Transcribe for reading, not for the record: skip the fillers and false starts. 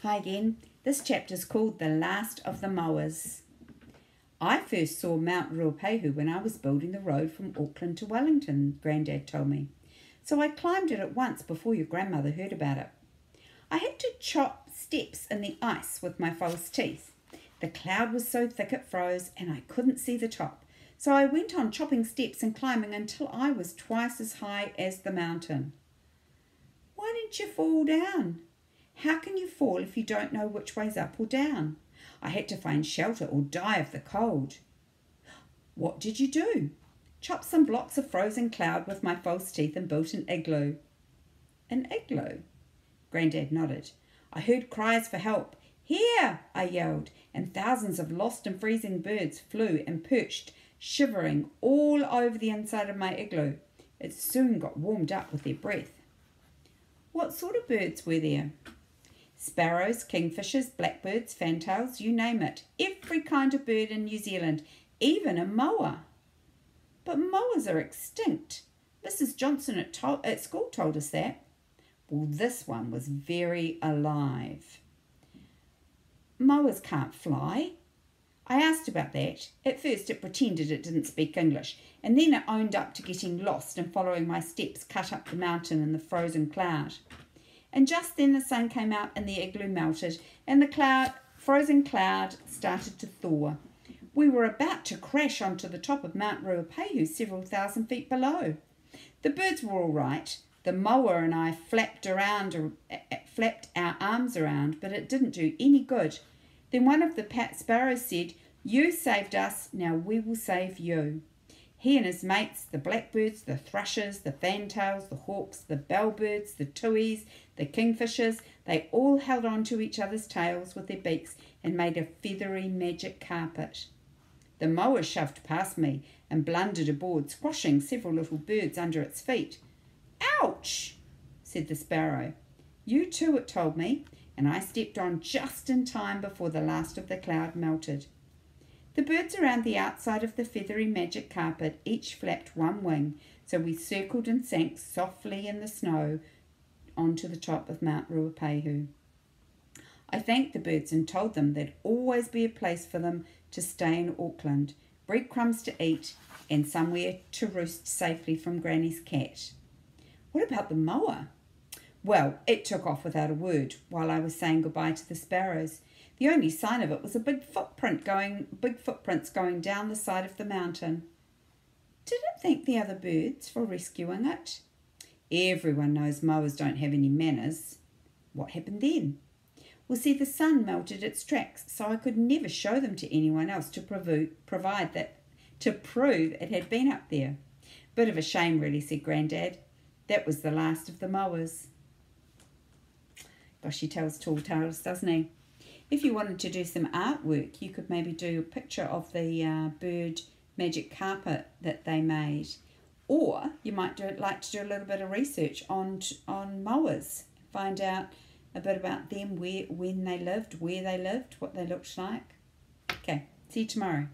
Hi again. This chapter is called The Last of the Moas. I first saw Mount Ruapehu when I was building the road from Auckland to Wellington, Grandad told me. So I climbed it at once before your grandmother heard about it. I had to chop steps in the ice with my false teeth. The cloud was so thick it froze and I couldn't see the top. So I went on chopping steps and climbing until I was twice as high as the mountain. Why didn't you fall down? How can you fall if you don't know which way's up or down? I had to find shelter or die of the cold. What did you do? Chop some blocks of frozen cloud with my false teeth and built an igloo. An igloo? Grandad nodded. I heard cries for help. Here, I yelled, and thousands of lost and freezing birds flew and perched, shivering all over the inside of my igloo. It soon got warmed up with their breath. What sort of birds were there? Sparrows, kingfishers, blackbirds, fantails, you name it. Every kind of bird in New Zealand, even a moa. But moas are extinct. Mrs. Johnson at school told us that. Well, this one was very alive. Moas can't fly. I asked about that. At first it pretended it didn't speak English, and then it owned up to getting lost and following my steps cut up the mountain in the frozen cloud. And just then the sun came out and the igloo melted and the frozen cloud started to thaw. We were about to crash onto the top of Mount Ruapehu several thousand feet below. The birds were all right. The moa and I flapped our arms around, but it didn't do any good. Then one of the sparrows said, "You saved us, now we will save you." He and his mates, the blackbirds, the thrushes, the fantails, the hawks, the bellbirds, the tuis, the kingfishers, they all held on to each other's tails with their beaks and made a feathery magic carpet. The moa shoved past me and blundered aboard, squashing several little birds under its feet. "Ouch!" said the sparrow. "You too," it told me, and I stepped on just in time before the last of the cloud melted. The birds around the outside of the feathery magic carpet each flapped one wing, so we circled and sank softly in the snow onto the top of Mount Ruapehu. I thanked the birds and told them there'd always be a place for them to stay in Auckland, breadcrumbs to eat, and somewhere to roost safely from Granny's cat. What about the moa? Well, it took off without a word while I was saying goodbye to the sparrows. The only sign of it was big footprints going down the side of the mountain. Did it thank the other birds for rescuing it? Everyone knows moas don't have any manners. What happened then? Well, see, the sun melted its tracks, so I could never show them to anyone else to prove it had been up there. Bit of a shame, really, said Grandad. That was the last of the moas. Gosh, he tells tall tales, doesn't he? If you wanted to do some artwork, you could maybe do a picture of the bird magic carpet that they made. Or you might like to do a little bit of research on moas. Find out a bit about them, when they lived, where they lived, what they looked like. Okay, see you tomorrow.